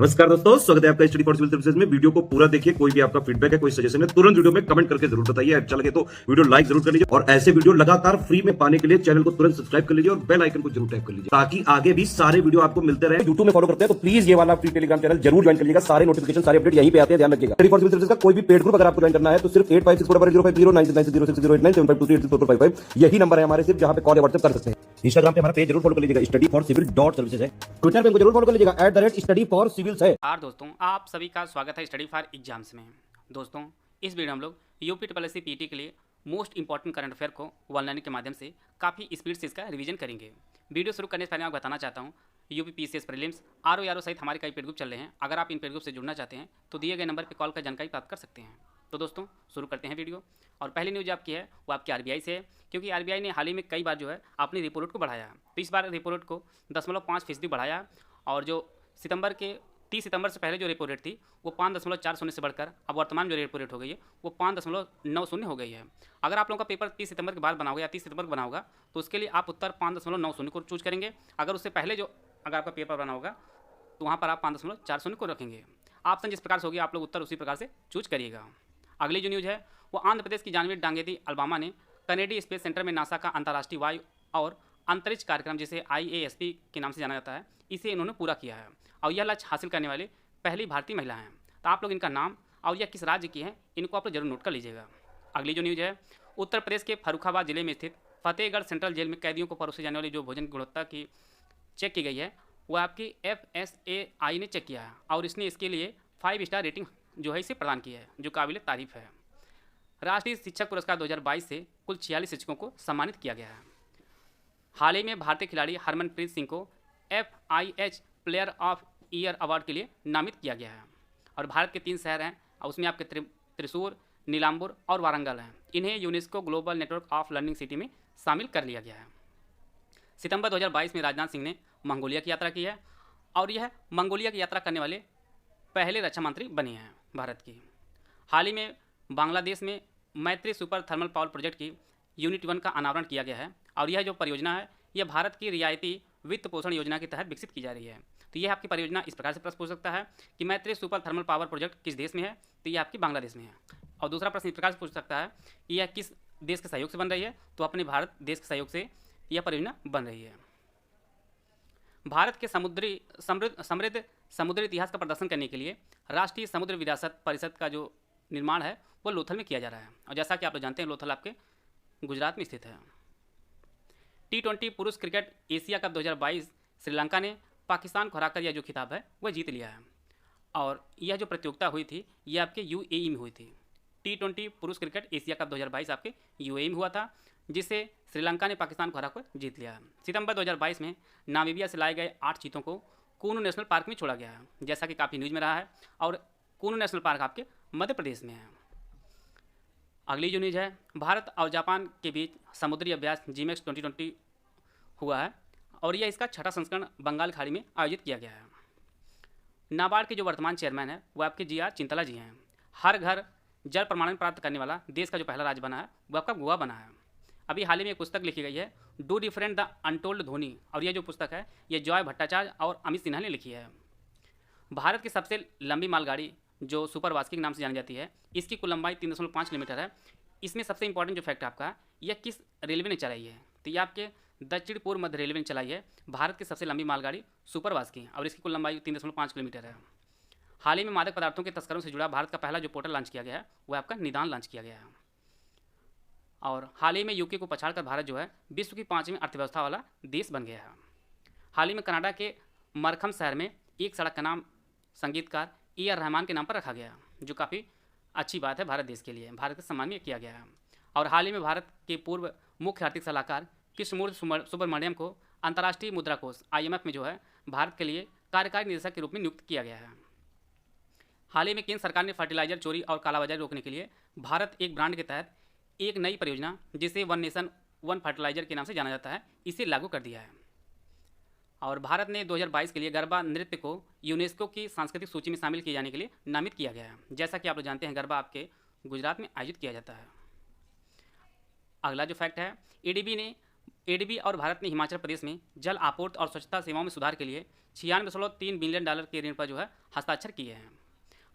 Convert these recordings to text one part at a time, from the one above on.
नमस्कार दोस्तों, स्वागत है आपका स्टडी फॉर सिविल सर्विसेज में। वीडियो को पूरा देखिए। कोई भी आपका फीडबैक है, कोई सजेशन है, तुरंत वीडियो में कमेंट करके जरूर बताइए। अच्छा लगे तो वीडियो लाइक जरूर कर लीजिए और ऐसे वीडियो लगातार फ्री में पाने के लिए चैनल को तुरंत सब्सक्राइब कर लीजिए और बेल आइकन को जरूर टैप कर लीजिए ताकि आगे भी सारे वीडियो आपको मिलते रहे। यूट्यूब में फॉलो करते हैं तो प्लीज ये वाला फ्री टेलीग्राम चैनल जरूर ज्वाइन कर लीजिएगा। सारे नोटिफिकेशन, सारे अपडेट यहीं पे आते हैं, ध्यान रखिएगा। स्टडी फॉर सिविल सर्विसेज का कोई भी पेड ग्रुप अगर आपको ज्वाइन करना है तो सिर्फ 85645060099605238455 यही नंबर है हमारे, सिर्फ जहां पे कॉल या व्हाट्सएप कर सकते हैं। इंस्टाग्राम पे हमारा पेज जरूर फॉलो कर लीजिएगा, स्टडी फॉर सिविल .सर्विसेज है। ट्विटर पे हमको जरूर फॉलो कर लीजिएगा, @स्टडी फॉर सिविल्स है। दोस्तों, आप सभी का स्वागत है स्टडी फॉर एग्जाम्स में। दोस्तों, इस वीडियो में हम लोग यूपी ट्रिपल पीटी के लिए मोस्ट इंपॉर्टेंट करंट अफेयर को ऑनलाइन के माध्यम से काफ़ी स्पीड से इसका रिवीजन करेंगे। वीडियो शुरू करने से पहले मैं बताना चाहता हूँ, यूपी पीसीएस प्रीलिम्स आरओ सहित हमारे कई पेड ग्रुप चल रहे हैं। अगर आप इन पेड ग्रुप से जुड़ना चाहते हैं तो दिए गए नंबर पर कॉल कर जानकारी प्राप्त कर सकते हैं। तो दोस्तों, शुरू करते हैं वीडियो। और पहली न्यूज़ आपकी है वो आपकी आरबीआई से है, क्योंकि आरबीआई ने हाल ही में कई बार जो है अपनी रेपो रेट को बढ़ाया है। तो इस बार रेपो रेट को 0.5% बढ़ाया और जो 30 सितंबर से पहले जो रेपो रेट थी वो 5.40 से बढ़कर अब वर्तमान जो रेपो रेट हो गई है वो 5.90 हो गई है। अगर आप लोगों का पेपर 30 सितंबर के बाद बना होगा या 30 सितंबर को बना होगा तो उसके लिए आप उत्तर 5.90 को चूज करेंगे। अगर उससे पहले जो अगर आपका पेपर बना होगा तो वहाँ पर आप 5.40 को रखेंगे। ऑप्शन जिस प्रकार से होगी आप लोग उत्तर उसी प्रकार से चूज करिएगा। अगली जो न्यूज़ है वो आंध्र प्रदेश की जानवी डांगेती अल्बामा ने कनेडी स्पेस सेंटर में नासा का अंतर्राष्ट्रीय वायु और अंतरिक्ष कार्यक्रम, जिसे IASP के नाम से जाना जाता है, इसे इन्होंने पूरा किया है और यह लक्ष्य हासिल करने वाले पहली भारतीय महिला हैं। तो आप लोग इनका नाम और यह किस राज्य की है इनको आप लोग जरूर नोट कर लीजिएगा। अगली जो न्यूज़ है उत्तर प्रदेश के फर्रुखाबाद जिले में स्थित फतेहगढ़ सेंट्रल जेल में कैदियों को परोसे जाने वाली जो भोजन की गुणवत्ता की चेक की गई है वो आपकी FSAI ने चेक किया है और इसने इसके लिए 5 स्टार रेटिंग जो है इसे प्रदान की है, जो काबिल तारीफ है। राष्ट्रीय शिक्षक पुरस्कार 2022 से कुल 46 शिक्षकों को सम्मानित किया गया है। हाल ही में भारतीय खिलाड़ी हरमनप्रीत सिंह को FIH player of year award के लिए नामित किया गया है। और भारत के 3 शहर हैं और उसमें आपके त्रिशूर, नीलांबुर और वारंगल हैं। इन्हें UNESCO global network of learning city में शामिल कर लिया गया है। सितंबर 2022 में राजनाथ सिंह ने मंगोलिया की यात्रा की है और यह मंगोलिया की यात्रा करने वाले पहले रक्षा मंत्री बने हैं भारत की। हाल ही में बांग्लादेश में मैत्री सुपर थर्मल पावर प्रोजेक्ट की यूनिट 1 का अनावरण किया गया है और यह जो परियोजना है यह भारत की रियायती वित्त पोषण योजना के तहत विकसित की जा रही है। तो यह आपकी परियोजना इस प्रकार से प्रश्न पूछ सकता है कि मैत्री सुपर थर्मल पावर प्रोजेक्ट किस देश में है, तो यह आपकी बांग्लादेश में है। और दूसरा प्रश्न इस प्रकार से पूछ सकता है कि यह किस देश के सहयोग से बन रही है, तो अपने भारत देश के सहयोग से यह परियोजना बन रही है। भारत के समृद्ध समुद्री इतिहास का प्रदर्शन करने के लिए राष्ट्रीय समुद्र विरासत परिषद का जो निर्माण है वो लोथल में किया जा रहा है। और जैसा कि आप लोग जानते हैं लोथल आपके गुजरात में स्थित है। T20 पुरुष क्रिकेट एशिया कप 2022 श्रीलंका ने पाकिस्तान को हराकर यह जो खिताब है वह जीत लिया है। और यह जो प्रतियोगिता हुई थी यह आपके UAE में हुई थी। T20 पुरुष क्रिकेट एशिया कप 2022 आपके UAE में हुआ था, जिसे श्रीलंका ने पाकिस्तान को हराकर जीत लिया है। सितंबर 2022 में नामीबिया से लाए गए 8 चीतों को कूनू नेशनल पार्क में छोड़ा गया है, जैसा कि काफ़ी न्यूज़ में रहा है। और कूनू नेशनल पार्क आपके मध्य प्रदेश में है। अगली जो न्यूज़ है भारत और जापान के बीच समुद्री अभ्यास GMEX 2020 हुआ है और यह इसका 6ठा संस्करण बंगाल खाड़ी में आयोजित किया गया है। नाबार्ड के जो वर्तमान चेयरमैन है वो आपके GR चिंतला जी हैं। हर घर जल प्रमाणन प्राप्त करने वाला देश का जो पहला राज्य बना है वो आपका गोवा बना है। अभी हाल ही में एक पुस्तक लिखी गई है do different the untold Dhoni, और यह जो पुस्तक है ये जॉय भट्टाचार्य और अमित सिन्हा ने लिखी है। भारत की सबसे लंबी मालगाड़ी जो सुपर वास्की के नाम से जानी जाती है, इसकी कुल लंबाई 3.5 किलोमीटर है। इसमें सबसे इंपॉर्टेंट जो फैक्ट आपका यह किस रेलवे ने चलाई है, तो यह आपके दक्षिण पूर्व मध्य रेलवे ने चलाई है भारत की सबसे लंबी मालगाड़ी सुपर वास्की, और इसकी कुल लंबाई 3.5 किलोमीटर है। हाल ही में मादक पदार्थों के तस्करों से जुड़ा भारत का पहला जो पोर्टल लॉन्च किया गया है वह आपका निदान लॉन्च किया गया है। और हाल ही में यूके को पछाड़कर भारत जो है विश्व की 5वीं अर्थव्यवस्था वाला देश बन गया है। हाल ही में कनाडा के मरखम शहर में एक सड़क का नाम संगीतकार AR रहमान के नाम पर रखा गया, जो काफ़ी अच्छी बात है भारत देश के लिए, भारत के सम्मान में किया गया है। और हाल ही में भारत के पूर्व मुख्य आर्थिक सलाहकार कृष्णमूर्ति सुब्रमण्यम को अंतर्राष्ट्रीय मुद्रा कोष IMF में जो है भारत के लिए कार्यकारी निदेशक के रूप में नियुक्त किया गया है। हाल ही में केंद्र सरकार ने फर्टिलाइजर चोरी और कालाबाजारी रोकने के लिए भारत एक ब्रांड के तहत एक नई परियोजना, जिसे वन नेशन वन फर्टिलाइजर के नाम से जाना जाता है, इसे लागू कर दिया है। और भारत ने 2022 के लिए गरबा नृत्य को यूनेस्को की सांस्कृतिक सूची में शामिल किए जाने के लिए नामित किया गया है। जैसा कि आप लोग जानते हैं गरबा आपके गुजरात में आयोजित किया जाता है। अगला जो फैक्ट है एडीबी और भारत ने हिमाचल प्रदेश में जल आपूर्ति और स्वच्छता सेवाओं में सुधार के लिए 96.3 बिलियन डॉलर के ऋण पर जो है हस्ताक्षर किए हैं।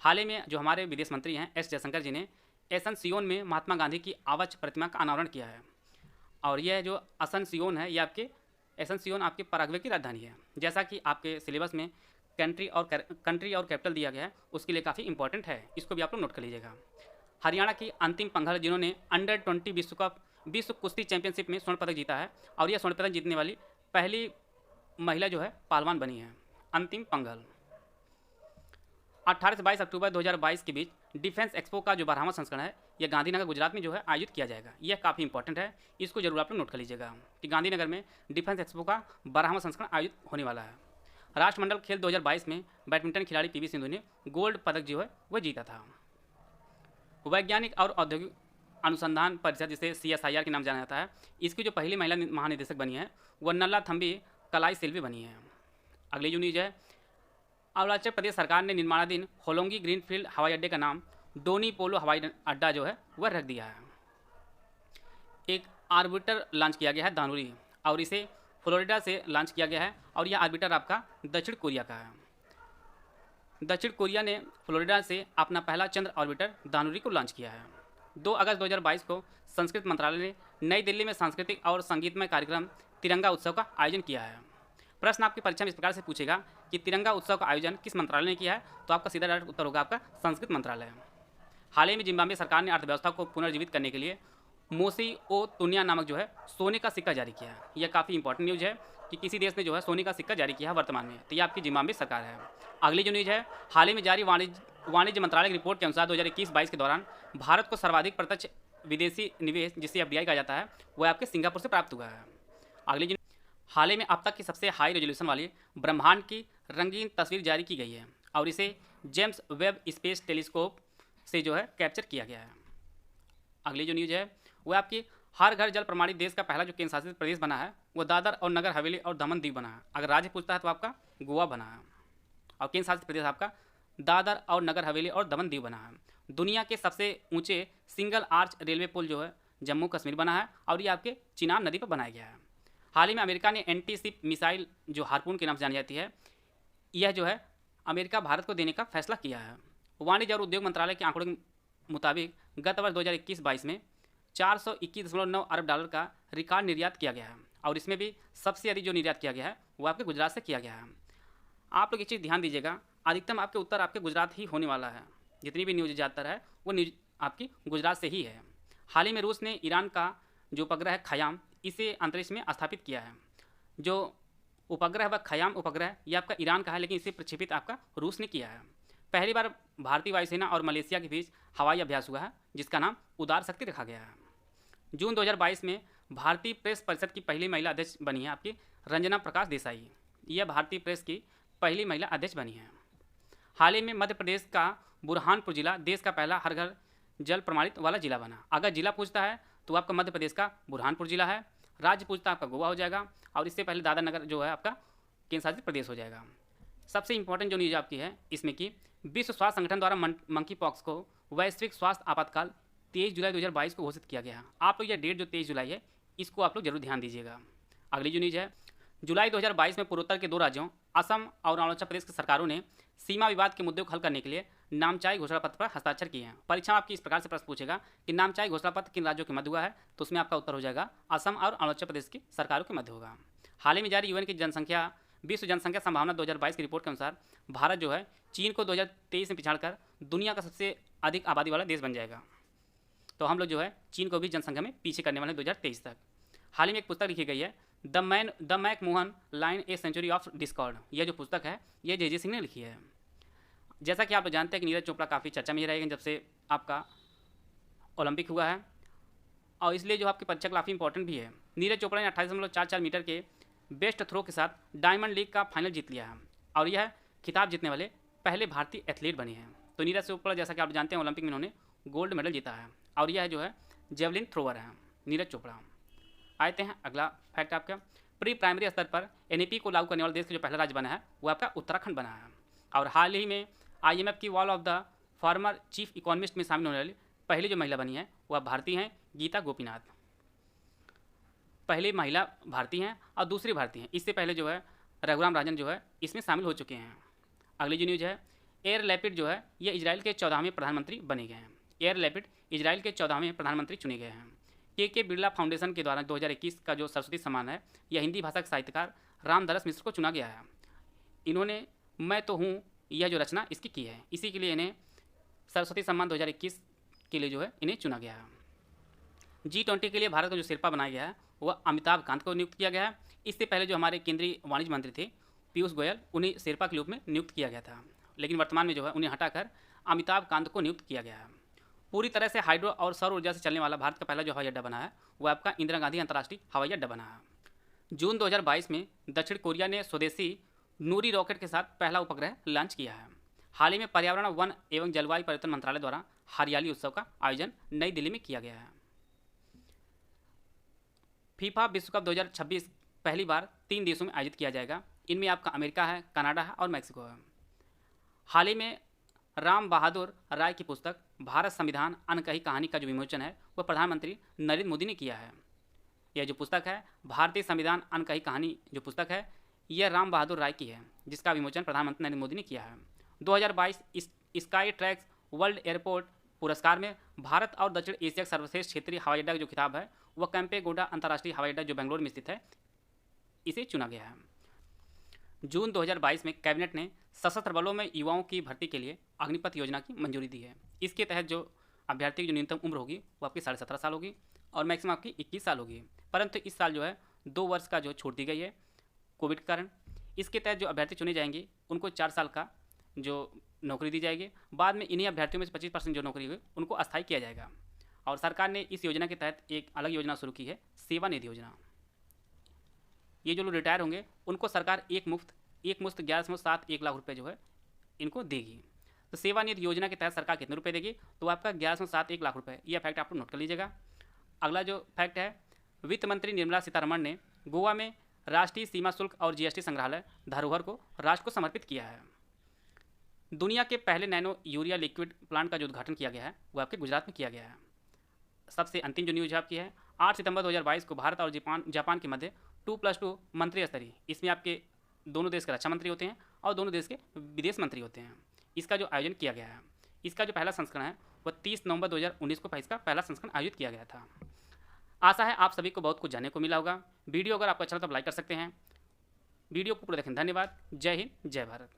हाल ही में जो हमारे विदेश मंत्री हैं एस जयशंकर जी ने एसनसियोन में महात्मा गांधी की आवाज प्रतिमा का अनावरण किया है। और यह जो एसनसियोन है, ये आपके एसनसियोन आपके पराग्वे की राजधानी है। जैसा कि आपके सिलेबस में कंट्री और कैपिटल दिया गया है, उसके लिए काफ़ी इंपॉर्टेंट है, इसको भी आप लोग नोट कर लीजिएगा। हरियाणा की अंतिम पंघल जिन्होंने अंडर 20 विश्व कुश्ती चैंपियनशिप में स्वर्ण पदक जीता है, और यह स्वर्ण पदक जीतने वाली पहली महिला जो है पहलवान बनी है। अंतिम पंघल 18 से 22 अक्टूबर 2022 के बीच डिफेंस एक्सपो का जो 12वां संस्करण है, यह गांधीनगर गुजरात में जो है आयोजित किया जाएगा। यह काफ़ी इंपॉर्टेंट है, इसको जरूर आप लोग नोट कर लीजिएगा कि गांधीनगर में डिफेंस एक्सपो का 12वां संस्करण आयोजित होने वाला है। राष्ट्रमंडल खेल 2022 में बैडमिंटन खिलाड़ी पीवी सिंधु ने गोल्ड पदक जो है वह जीता था। वैज्ञानिक और औद्योगिक अनुसंधान परिषद, जिसे CSIR के नाम जाना जाता है, इसकी जो पहली महिला महानिदेशक बनी है वह नल्लाथम्बी कलाई सिल्वी बनी है। अगली जो न्यूज है, अरुणाचल प्रदेश सरकार ने निर्माणाधीन होलोंगी ग्रीनफील्ड हवाई अड्डे का नाम डोनी पोलो हवाई अड्डा जो है वह रख दिया है। एक आर्बिटर लॉन्च किया गया है दानुरी, और इसे फ्लोरिडा से लॉन्च किया गया है, और यह आर्बिटर आपका दक्षिण कोरिया का है। दक्षिण कोरिया ने फ्लोरिडा से अपना पहला चंद्र ऑर्बिटर दानुरी को लॉन्च किया है। 2 अगस्त 2022 को संस्कृति मंत्रालय ने नई दिल्ली में सांस्कृतिक और संगीतमय कार्यक्रम तिरंगा उत्सव का आयोजन किया है। प्रश्न आपकी परीक्षा में इस प्रकार से पूछेगा कि तिरंगा उत्सव का आयोजन किस मंत्रालय ने किया है, तो आपका सीधा डायरेक्ट उत्तर होगा आपका संस्कृति मंत्रालय। हाल ही में जिम्बाब्वे सरकार ने अर्थव्यवस्था को पुनर्जीवित करने के लिए मोसी ओ तुनिया नामक जो है सोने का सिक्का जारी किया है। यह काफ़ी इंपॉर्टेंट न्यूज़ है कि किसी देश ने जो है सोने का सिक्का जारी किया है वर्तमान में, तो ये आपकी जिम्बाब्वे सरकार है। अगली जो न्यूज़ है, हाल ही में जारी वाणिज्य मंत्रालय की रिपोर्ट के अनुसार 2021-22 के दौरान भारत को सर्वाधिक प्रत्यक्ष विदेशी निवेश, जिसे FDI कहा जाता है, वह आपके सिंगापुर से प्राप्त हुआ है। अगली जो हाल ही में अब तक की सबसे हाई रेजोल्यूशन वाली ब्रह्मांड की रंगीन तस्वीर जारी की गई है, और इसे जेम्स वेब स्पेस टेलीस्कोप से जो है कैप्चर किया गया है। अगली जो न्यूज़ है वह आपकी हर घर जल प्रमाणित देश का पहला जो केंद्र शासित प्रदेश बना है वह दादर और नगर हवेली और दमन दीव बना है। अगर राज्य पूछता है तो आपका गोवा बना है, और केंद्र शासित प्रदेश आपका दादर और नगर हवेली और दमन दीव बना है। दुनिया के सबसे ऊंचे सिंगल आर्च रेलवे पुल जो है जम्मू कश्मीर बना है, और ये आपके चिनाब नदी पर बनाया गया है। हाल ही में अमेरिका ने एंटी शिप मिसाइल जो हार्पून के नाम से जानी जाती है, यह जो है अमेरिका भारत को देने का फैसला किया है। वाणिज्य और उद्योग मंत्रालय के आंकड़ों के मुताबिक गत वर्ष 2021-22 में 421.9 अरब डॉलर का रिकॉर्ड निर्यात किया गया है, और इसमें भी सबसे अधिक जो निर्यात किया गया है वो आपके गुजरात से किया गया है। आप लोग ये चीज़ ध्यान दीजिएगा, अधिकतम आपके उत्तर आपके गुजरात ही होने वाला है। जितनी भी न्यूज़ ज़्यादातर है वो न्यूज़ आपकी गुजरात से ही है। हाल ही में रूस ने ईरान का जो उपग्रह है खयाम, इसे अंतरिक्ष में स्थापित किया है। जो उपग्रह वह खयाम उपग्रह ये आपका ईरान का है, लेकिन इसे प्रक्षेपित आपका रूस ने किया है। पहली बार भारतीय वायुसेना और मलेशिया के बीच हवाई अभ्यास हुआ है, जिसका नाम उदार शक्ति रखा गया है। जून 2022 में भारतीय प्रेस परिषद की पहली महिला अध्यक्ष बनी है आपकी रंजना प्रकाश देसाई। यह भारतीय प्रेस की पहली महिला अध्यक्ष बनी है। हाल ही में मध्य प्रदेश का बुरहानपुर जिला देश का पहला हर घर जल प्रमाणित वाला जिला बना। अगर जिला पूछता है तो आपका मध्य प्रदेश का बुरहानपुर जिला है, राज्य पूछता है आपका गोवा हो जाएगा, और इससे पहले दादर नगर जो है आपका केंद्र शासित प्रदेश हो जाएगा। सबसे इंपॉर्टेंट जो न्यूज़ आपकी है इसमें कि विश्व स्वास्थ्य संगठन द्वारा मंकी पॉक्स को वैश्विक स्वास्थ्य आपातकाल 23 जुलाई 2022 को घोषित किया गया है। आप लोग यह डेट जो 23 जुलाई है इसको आप लोग जरूर ध्यान दीजिएगा। अगली जो न्यूज़ है, जुलाई 2022 में पूर्वोत्तर के 2 राज्यों असम और अरुणाचल प्रदेश की सरकारों ने सीमा विवाद के मुद्दे को हल करने के लिए नामचाई घोषणा पत्र पर हस्ताक्षर किए हैं। परीक्षा में आपकी इस प्रकार से प्रश्न पूछेगा कि नामचाई घोषणा पत्र किन राज्यों के मध्य हुआ है, तो उसमें आपका उत्तर हो जाएगा असम और अरुणाचल प्रदेश की सरकारों के मध्य होगा। हाल ही में जारी UN की विश्व जनसंख्या संभावना 2022 की रिपोर्ट के अनुसार भारत जो है चीन को 2023 में पिछाड़कर दुनिया का सबसे अधिक आबादी वाला देश बन जाएगा। तो हम लोग जो है चीन को भी जनसंख्या में पीछे करने वाले 2023 तक। हाल ही में एक पुस्तक लिखी गई है the McMahon line a century of discord. यह जो पुस्तक है ये JJ सिंह ने लिखी है। जैसा कि आप लोग जानते हैं कि नीरज चोपड़ा काफ़ी चर्चा में रहेगा जब से आपका ओलंपिक हुआ है, और इसलिए जो आपकी परीक्षा काफ़ी इंपॉर्टेंट भी है। नीरज चोपड़ा ने 28.44 मीटर के बेस्ट थ्रो के साथ डायमंड लीग का फाइनल जीत लिया है, और यह खिताब जीतने वाले पहले भारतीय एथलीट बने हैं। तो नीरज चोपड़ा जैसा कि आप जानते हैं ओलंपिक में उन्होंने गोल्ड मेडल जीता है, और यह जो है जेवलिन थ्रोवर है नीरज चोपड़ा। आते हैं अगला फैक्ट आपका, प्री प्राइमरी स्तर पर NEP को लागू करने वाला देश का जो पहला राज्य बना है वो आपका उत्तराखंड बना है। और हाल ही में IMF की wall of the former chief economist में शामिल होने वाली पहली जो महिला बनी है वह भारतीय हैं गीता गोपीनाथ। पहले महिला भारतीय हैं और दूसरी भारतीय हैं। इससे पहले जो है रघुराम राजन जो है इसमें शामिल हो चुके हैं। अगली जो न्यूज़ है, एयर लैपिड जो है ये इजराइल के 14वें प्रधानमंत्री बने गए हैं। एयर लैपिड इजराइल के 14वें प्रधानमंत्री चुने गए हैं। के बिरला फाउंडेशन के द्वारा 2021 का जो सरस्वती सम्मान है यह हिंदी भाषा के साहित्यकार रामदरस मिश्र को चुना गया है। इन्होंने मैं तो हूँ यह जो रचना इसकी की है, इसी के लिए इन्हें सरस्वती सम्मान 2021 के लिए जो है इन्हें चुना गया है। G20 के लिए भारत का जो शेर्पा बनाया गया है वह अमिताभ कांत को नियुक्त किया गया है। इससे पहले जो हमारे केंद्रीय वाणिज्य मंत्री थे पीयूष गोयल, उन्हें शेर्पा के रूप में नियुक्त किया गया था, लेकिन वर्तमान में जो है उन्हें हटाकर अमिताभ कांत को नियुक्त किया गया है। पूरी तरह से हाइड्रो और सौर ऊर्जा से चलने वाला भारत का पहला जो हवाई अड्डा बना है वह आपका इंदिरा गांधी अंतर्राष्ट्रीय हवाई अड्डा बना है। जून 2022 में दक्षिण कोरिया ने स्वदेशी नूरी रॉकेट के साथ पहला उपग्रह लॉन्च किया है। हाल ही में पर्यावरण, वन एवं जलवायु परिवर्तन मंत्रालय द्वारा हरियाली उत्सव का आयोजन नई दिल्ली में किया गया है। फीफा विश्व कप 2026 पहली बार 3 देशों में आयोजित किया जाएगा। इनमें आपका अमेरिका है, कनाडा है और मैक्सिको है। हाल ही में राम बहादुर राय की पुस्तक भारत संविधान अनकही कहानी का जो विमोचन है वह प्रधानमंत्री नरेंद्र मोदी ने किया है। यह जो पुस्तक है भारतीय संविधान अनकही कहानी जो पुस्तक है यह राम बहादुर राय की है, जिसका विमोचन प्रधानमंत्री नरेंद्र मोदी ने किया है। 2022 स्काई ट्रैक्स वर्ल्ड एयरपोर्ट पुरस्कार में भारत और दक्षिण एशिया का सर्वश्रेष्ठ क्षेत्रीय हवाई अड्डा का जो खिताब है वह कैंपेगौड़ा अंतर्राष्ट्रीय हवाई अड्डा जो बेंगलुरु में स्थित है इसे चुना गया है। जून 2022 में कैबिनेट ने सशस्त्र बलों में युवाओं की भर्ती के लिए अग्निपथ योजना की मंजूरी दी है। इसके तहत जो अभ्यर्थी की जो न्यूनतम उम्र होगी वो आपकी 17.5 साल होगी और मैक्सिमम आपकी 21 साल होगी। परंतु इस साल जो है 2 वर्ष का जो छूट दी गई है कोविड के कारण। इसके तहत जो अभ्यर्थी चुने जाएंगे उनको 4 साल का जो नौकरी दी जाएगी। बाद में इन्हीं अभ्यर्थियों में से 25% जो नौकरी हुई उनको अस्थायी किया जाएगा। और सरकार ने इस योजना के तहत एक अलग योजना शुरू की है, सेवानिधि योजना। ये जो लोग रिटायर होंगे उनको सरकार एक मुश्त 11.71 लाख रुपये जो है इनको देगी। तो सेवानिधि योजना के तहत सरकार कितने रुपए देगी, तो आपका 11.71 लाख रुपये। यह फैक्ट आप लोग नोट कर लीजिएगा। अगला जो फैक्ट है, वित्त मंत्री निर्मला सीतारमण ने गोवा में राष्ट्रीय सीमा शुल्क और जीएसटी संग्रहालय धरोहर को राष्ट्र को समर्पित किया है। दुनिया के पहले नैनो यूरिया लिक्विड प्लांट का जो उद्घाटन किया गया है वो आपके गुजरात में किया गया है। सबसे अंतिम जो न्यूज आपकी है, 8 सितंबर 2022 को भारत और जापान के मध्य 2+2 मंत्री स्तरीय, इसमें आपके दोनों देश के रक्षा मंत्री होते हैं और दोनों देश के विदेश मंत्री होते हैं, इसका जो आयोजन किया गया है। इसका जो पहला संस्करण है वह 30 नवंबर 2019 को इसका पहला संस्करण आयोजित किया गया था। आशा है आप सभी को बहुत कुछ जानने को मिला होगा। वीडियो अगर आपको अच्छा लगा तो लाइक कर सकते हैं। वीडियो को पूरा देखें। धन्यवाद। जय हिंद, जय भारत।